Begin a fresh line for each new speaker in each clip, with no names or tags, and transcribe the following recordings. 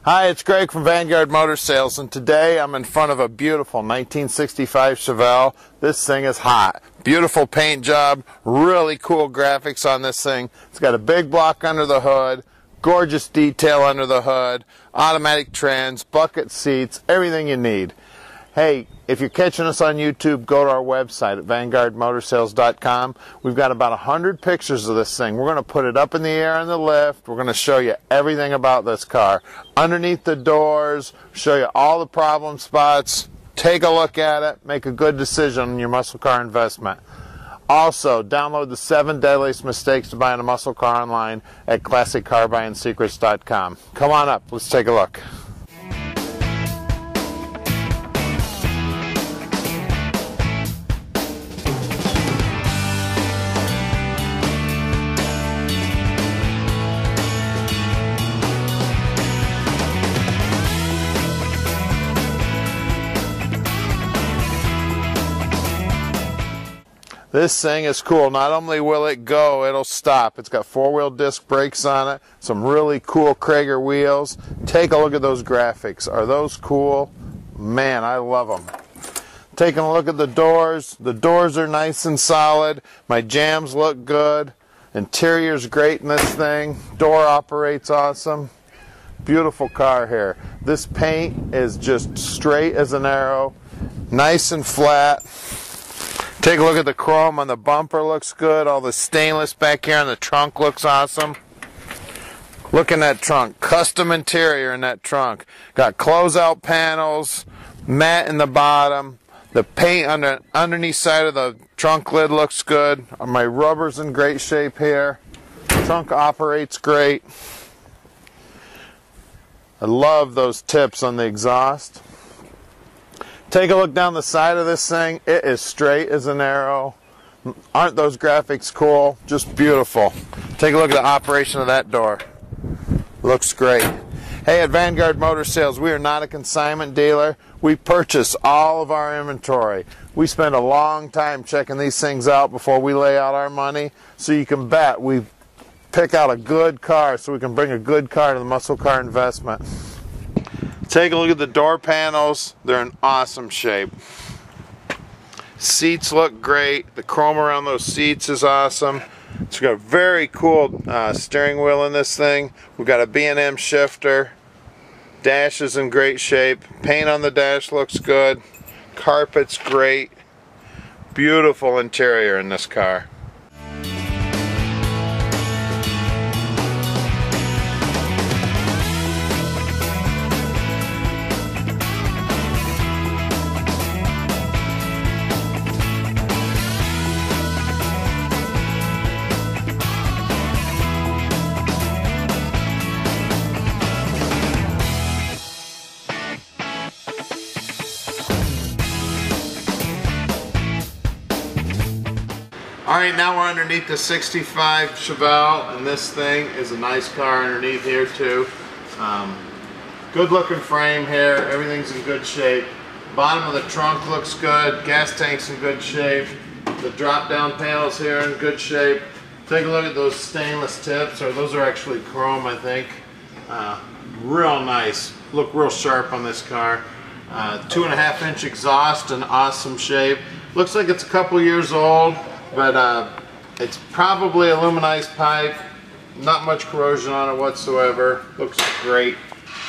Hi, it's Greg from Vanguard Motor Sales, and today I'm in front of a beautiful 1965 Chevelle. This thing is hot. Beautiful paint job, really cool graphics on this thing. It's got a big block under the hood, gorgeous detail under the hood, automatic trans, bucket seats, everything you need. Hey, if you're catching us on YouTube, go to our website at vanguardmotorsales.com. We've got about 100 pictures of this thing. We're going to put it up in the air on the lift. We're going to show you everything about this car. Underneath the doors, show you all the problem spots. Take a look at it. Make a good decision on your muscle car investment. Also, download the 7 deadliest mistakes to buying a muscle car online at classiccarbuyingsecrets.com. Come on up. Let's take a look. This thing is cool. Not only will it go, it'll stop. It's got 4-wheel disc brakes on it, some really cool Krager wheels. Take a look at those graphics. Are those cool? Man, I love them. Taking a look at the doors. The doors are nice and solid. My jambs look good. Interior's great in this thing. Door operates awesome. Beautiful car here. This paint is just straight as an arrow. Nice and flat. Take a look at the chrome on the bumper, looks good. All the stainless back here on the trunk looks awesome. Look in that trunk, custom interior in that trunk. Got closeout panels, matte in the bottom. The paint on the underneath side of the trunk lid looks good. My rubber's in great shape here. Trunk operates great. I love those tips on the exhaust. Take a look down the side of this thing. It is straight as an arrow. Aren't those graphics cool? Just beautiful. Take a look at the operation of that door. Looks great. Hey, at Vanguard Motor Sales, we are not a consignment dealer. We purchase all of our inventory. We spend a long time checking these things out before we lay out our money. So you can bet we pick out a good car so we can bring a good car to the muscle car investment. Take a look at the door panels. They're in awesome shape. Seats look great. The chrome around those seats is awesome. It's got a very cool steering wheel in this thing. We've got a B&M shifter. Dash is in great shape. Paint on the dash looks good. Carpet's great. Beautiful interior in this car. Alright, now we're underneath the 65 Chevelle, and this thing is a nice car underneath here too. Good looking frame here, everything's in good shape. Bottom of the trunk looks good, gas tank's in good shape. The drop down panels here in good shape. Take a look at those stainless tips, or those are actually chrome I think. Real nice, look real sharp on this car. 2.5-inch exhaust in awesome shape. Looks like it's a couple years old. But it's probably aluminized pipe, not much corrosion on it whatsoever. Looks great.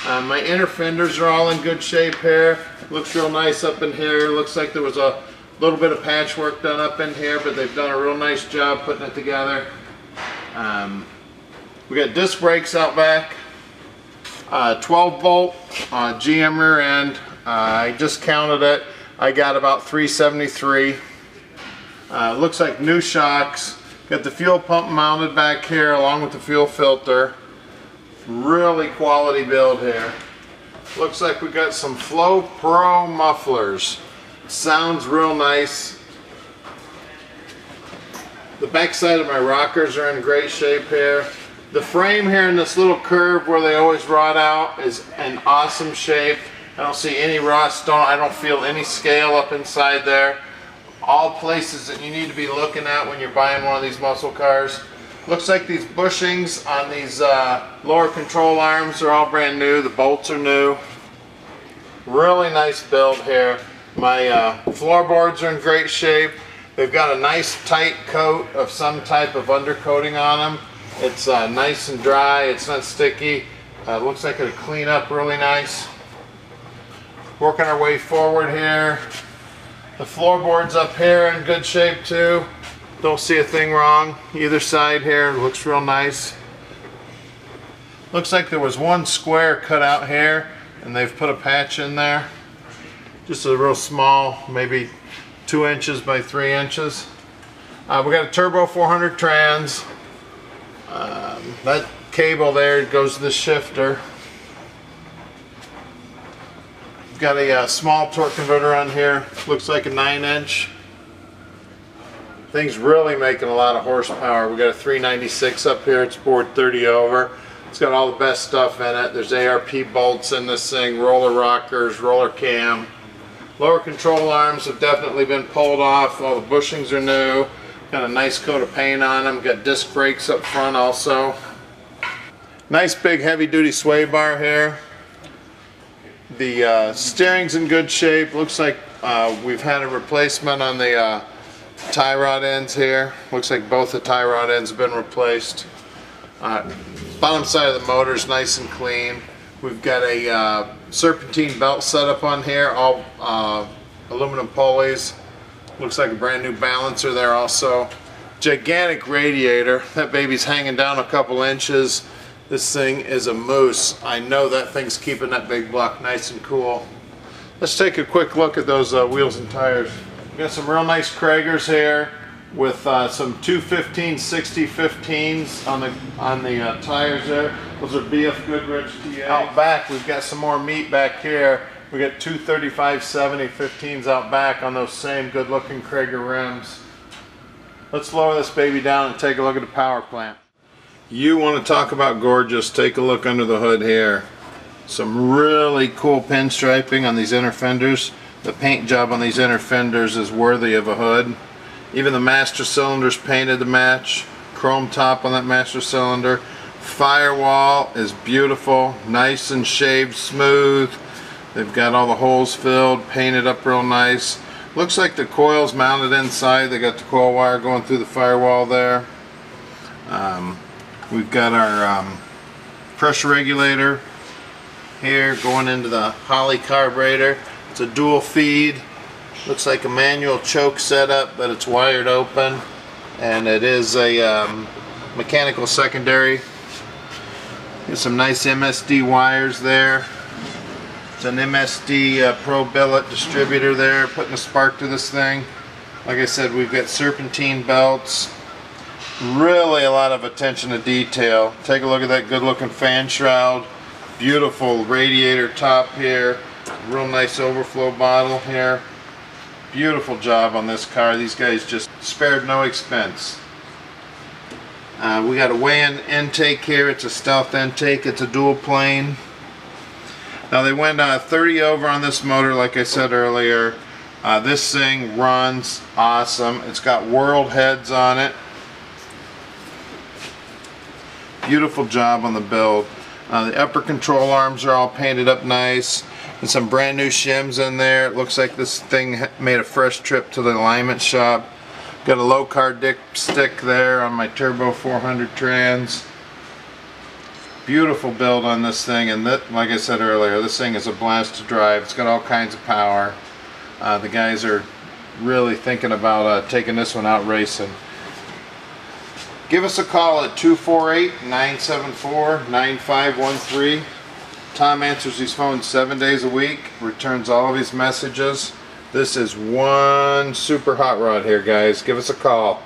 My inner fenders are all in good shape here. Looks real nice up in here. Looks like there was a little bit of patchwork done up in here, but they've done a real nice job putting it together. We got disc brakes out back. 12-volt GM rear end. I just counted it. I got about 373. Looks like new shocks. Got the fuel pump mounted back here along with the fuel filter. Really quality build here. Looks like we got some Flow Pro mufflers. Sounds real nice. The back side of my rockers are in great shape here. The frame here in this little curve where they always rot out is in awesome shape. I don't see any rust. I don't feel any scale up inside there. All places that you need to be looking at when you're buying one of these muscle cars. Looks like these bushings on these lower control arms are all brand new. The bolts are new. Really nice build here. My floorboards are in great shape. They've got a nice tight coat of some type of undercoating on them. It's nice and dry. It's not sticky. Looks like it'll clean up really nice. Working our way forward here. The floorboards up here in good shape too. Don't see a thing wrong. Either side here looks real nice. Looks like there was one square cut out here and they've put a patch in there. Just a real small, maybe 2 inches by 3 inches. We got a turbo 400 trans. That cable there goes to the shifter. We've got a small torque converter on here. Looks like a 9-inch. Thing's really making a lot of horsepower. We got a 396 up here. It's bored 30 over. It's got all the best stuff in it. There's ARP bolts in this thing, roller rockers, roller cam. Lower control arms have definitely been pulled off. All the bushings are new. Got a nice coat of paint on them. Got disc brakes up front also. Nice big heavy duty sway bar here. The steering's in good shape. Looks like we've had a replacement on the tie rod ends here. Looks like both the tie rod ends have been replaced. Bottom side of the motor is nice and clean. We've got a serpentine belt set up on here, all aluminum pulleys. Looks like a brand new balancer there also. Gigantic radiator. That baby's hanging down a couple inches. This thing is a moose. I know that thing's keeping that big block nice and cool. Let's take a quick look at those wheels and tires. We've got some real nice Kragers here with some 215/60 15s on the tires there. Those are BF Goodrich TA. Out back we've got some more meat back here. We got 235/70 15s out back on those same good looking Krager rims. Let's lower this baby down and take a look at the power plant. You want to talk about gorgeous, take a look under the hood here. Some really cool pinstriping on these inner fenders. The paint job on these inner fenders is worthy of a hood. Even the master cylinder's painted to match. Chrome top on that master cylinder. Firewall is beautiful, nice and shaved smooth. They've got all the holes filled, painted up real nice. Looks like the coil's mounted inside. They got the coil wire going through the firewall there. We've got our pressure regulator here going into the Holley carburetor. It's a dual feed. Looks like a manual choke setup, but it's wired open, and it is a mechanical secondary. There's some nice MSD wires there. It's an MSD Pro Billet distributor there, putting a spark to this thing. Like I said, we've got serpentine belts. Really a lot of attention to detail. Take a look at that good looking fan shroud. Beautiful radiator top here. Real nice overflow bottle here. Beautiful job on this car. These guys just spared no expense. We got a weigh-in intake here. It's a stealth intake. It's a dual plane. Now they went 30 over on this motor, like I said earlier. This thing runs awesome. It's got world heads on it. Beautiful job on the build. The upper control arms are all painted up nice. And some brand new shims in there. It looks like this thing made a fresh trip to the alignment shop. Got a low car dipstick there on my turbo 400 trans. Beautiful build on this thing, and that, like I said earlier, this thing is a blast to drive. It's got all kinds of power. The guys are really thinking about taking this one out racing. Give us a call at 248-974-9513. Tom answers these phones 7 days a week, returns all of his messages. This is one super hot rod here, guys. Give us a call.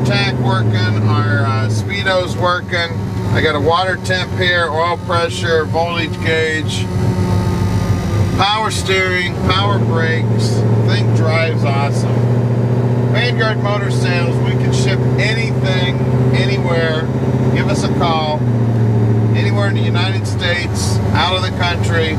tank working, our speedo's working. I got a water temp here, oil pressure, voltage gauge, power steering, power brakes. Thing drives awesome. Vanguard Motor Sales, we can ship anything, anywhere. Give us a call. Anywhere in the United States, out of the country.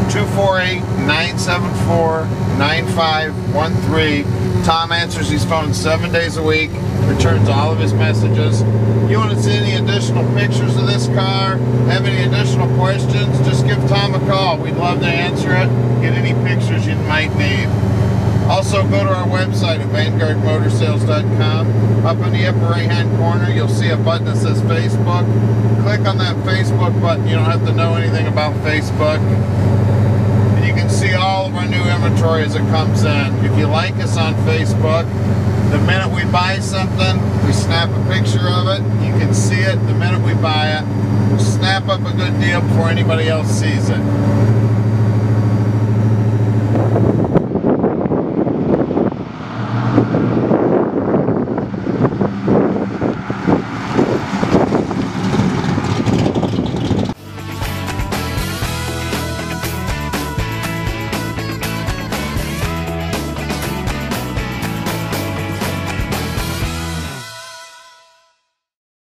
248-974-9513. Tom answers his phone 7 days a week, returns all of his messages. You want to see any additional pictures of this car, have any additional questions, just give Tom a call. We'd love to answer it, get any pictures you might need. Also, go to our website at vanguardmotorsales.com. Up in the upper right-hand corner, you'll see a button that says Facebook. Click on that Facebook button. You don't have to know anything about Facebook. And you can see all of our new inventory as it comes in. If you like us on Facebook, the minute we buy something, we snap a picture of it. You can see it the minute we buy it. We'll snap up a good deal before anybody else sees it.